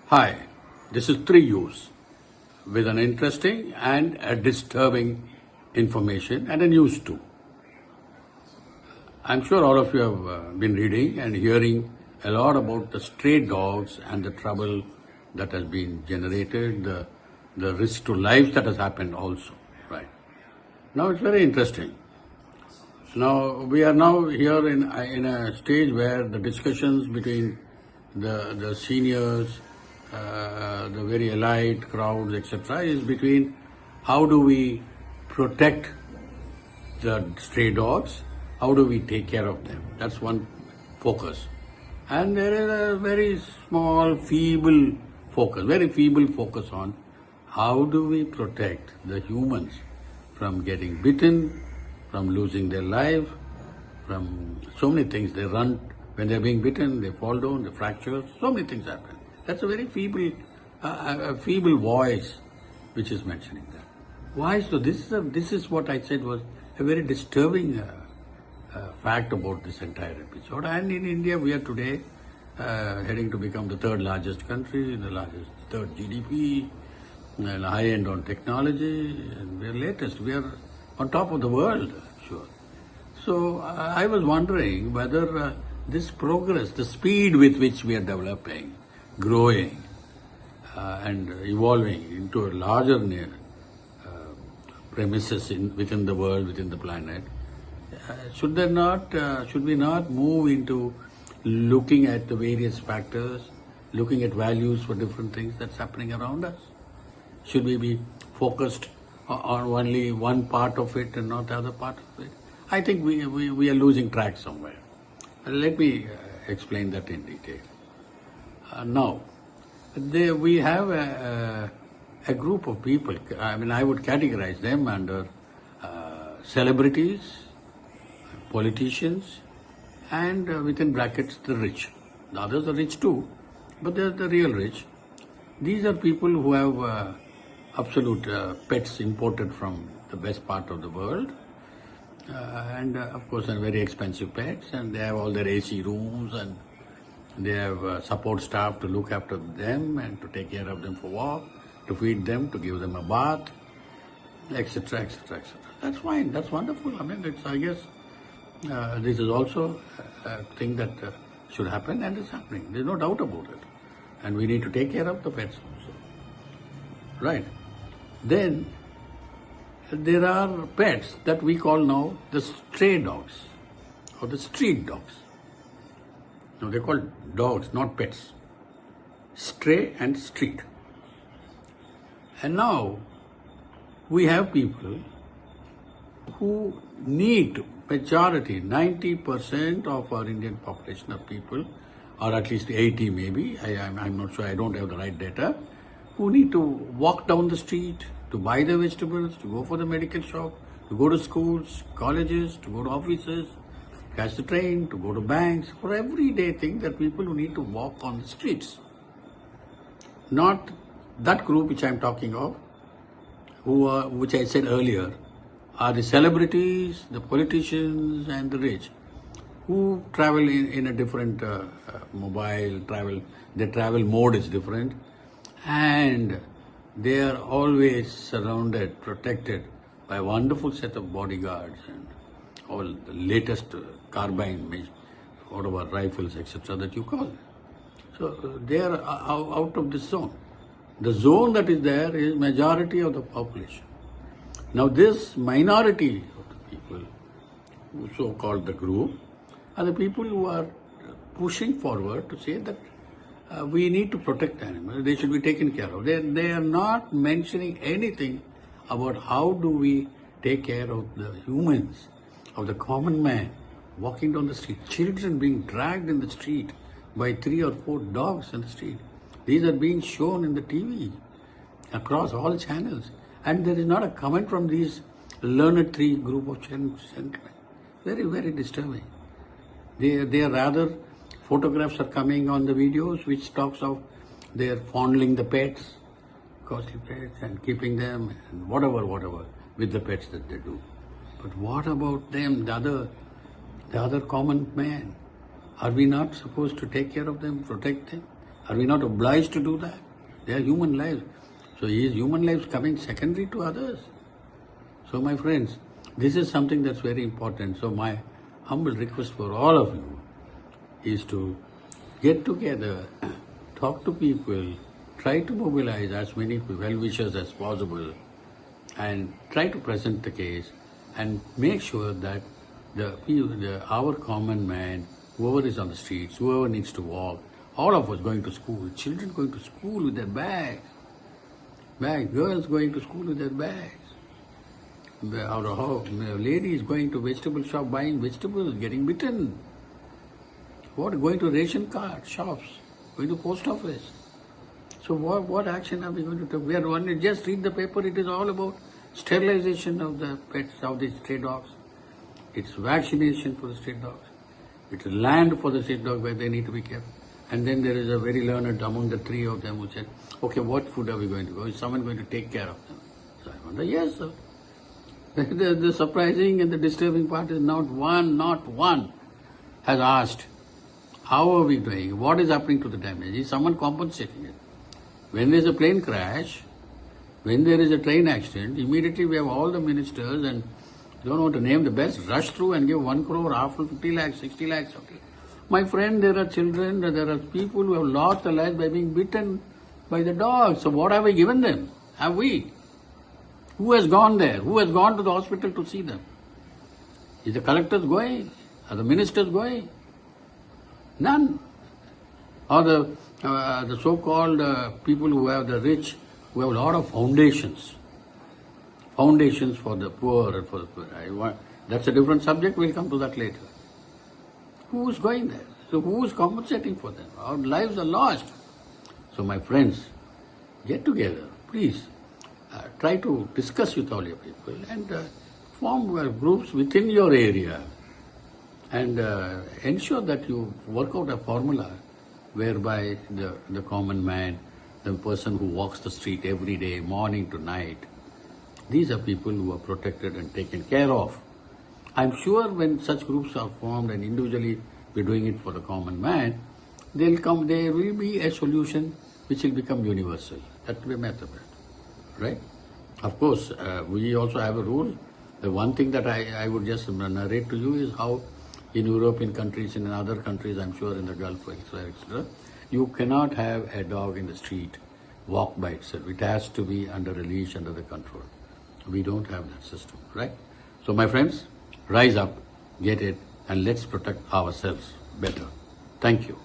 Hi, this is 3U's with an interesting and a disturbing information and a news too. I'm sure all of you have been reading and hearing a lot about the stray dogs and the trouble that has been generated, the risk to lives that has happened also, right? Now it's very interesting. Now we are now here in a stage where the discussions between the seniors, the very elite crowds, etc., is between how do we protect the stray dogs, how do we take care of them. That's one focus. And there is a very small, very feeble focus on how do we protect the humans from getting bitten, from losing their life, from so many things. They run, when they're being bitten, they fall down, they fracture, so many things happen. That's a very feeble voice which is mentioning that. Why? So this is what I said was a very disturbing fact about this entire episode. And in India, we are today heading to become the third largest country, third GDP, and high end on technology, and we are latest. We are on top of the world, I'm sure. So I was wondering whether this progress, the speed with which we are developing, growing, and evolving into a larger premises within the world, within the planet, should we not move into looking at the various factors, looking at values for different things that's happening around us? Should we be focused on only one part of it and not the other part of it? I think we are losing track somewhere. Let me explain that in detail. Now, we have a group of people. I mean, I would categorize them under celebrities, politicians, and within brackets, the rich. The others are rich too, but they're the real rich. These are people who have absolute pets imported from the best part of the world, and of course, are very expensive pets, and they have all their AC rooms, and they have support staff to look after them and to take care of them for walk, to feed them, to give them a bath, etc., etc., etc. That's fine. That's wonderful. I mean, I guess this is also a thing that should happen, and it's happening. There's no doubt about it. And we need to take care of the pets also. Right. Then there are pets that we call now the stray dogs or the street dogs. Now they're called dogs, not pets. Stray and street. And now we have people who need, majority, 90% of our Indian population of people, or at least 80 maybe, I'm not sure, I don't have the right data, who need to walk down the street, to buy the vegetables, to go for the medical shop, to go to schools, colleges, to go to offices, catch the train, to go to banks, for everyday thing that people who need to walk on the streets. Not that group which I'm talking of, which I said earlier, are the celebrities, the politicians, and the rich, who travel in a different mobile travel. Their travel mode is different, and they are always surrounded, protected by a wonderful set of bodyguards and all the latest carbine, whatever rifles, etc. that you call them. So they are out of this zone. The zone that is there is majority of the population. Now this minority of the people, who so-called the group, are the people who are pushing forward to say that we need to protect animals, they should be taken care of. They are not mentioning anything about how do we take care of the humans, of the common man walking down the street, children being dragged in the street by 3 or 4 dogs in the street. These are being shown in the TV across all channels, and there is not a comment from these learned 3 group of gentlemen. Very, very disturbing. They are rather, photographs are coming on the videos which talks of they are fondling the pets, costly pets, and keeping them, and whatever, with the pets that they do. But what about them, the other common man? Are we not supposed to take care of them, protect them? Are we not obliged to do that? They are human lives. So is human lives coming secondary to others? So my friends, this is something that's very important. So my humble request for all of you is to get together, talk to people, try to mobilize as many well-wishers as possible, and try to present the case and make sure that our common man, whoever is on the streets, whoever needs to walk, all of us going to school, children going to school with their bags, girls going to school with their bags, ladies going to vegetable shop buying vegetables, getting bitten, going to ration card shops, going to post office. So what action are we going to take? We are only just read the paper. It is all about sterilization of the pets, of the stray dogs. It's vaccination for the stray dogs. It's land for the stray dog where they need to be kept. And then there is a very learned among the three of them who said, okay, what food are we going to go? Is someone going to take care of them? So I wonder, yes, sir. The surprising and the disturbing part is not one has asked, how are we doing? What is happening to the damage? Is someone compensating it? When there is a plane crash, when there is a train accident, immediately we have all the ministers and don't want to name the best, rush through and give 1 crore, half 50 lakhs, 60 lakhs. Okay. My friend, there are children, there are people who have lost their lives by being bitten by the dogs. So what have we given them? Have we? Who has gone there? Who has gone to the hospital to see them? Is the collectors going? Are the ministers going? None. Or the so-called people who have the rich, who have a lot of foundations for the poor and for the poor. That's a different subject. We'll come to that later. Who is going there? So who is compensating for them? Our lives are lost. So my friends, get together, please. Try to discuss with all your people and form groups within your area and ensure that you work out a formula whereby the common man, the person who walks the street every day, morning to night, these are people who are protected and taken care of. I'm sure when such groups are formed and individually we're doing it for the common man, there will be a solution which will become universal. That will be a method, right? Of course, we also have a rule. The one thing that I would just narrate to you is how in European countries and in other countries, I'm sure in the Gulf, etc., you cannot have a dog in the street walk by itself. It has to be under a leash, under the control. We don't have that system, right? So my friends, rise up, get it, and let's protect ourselves better. Thank you.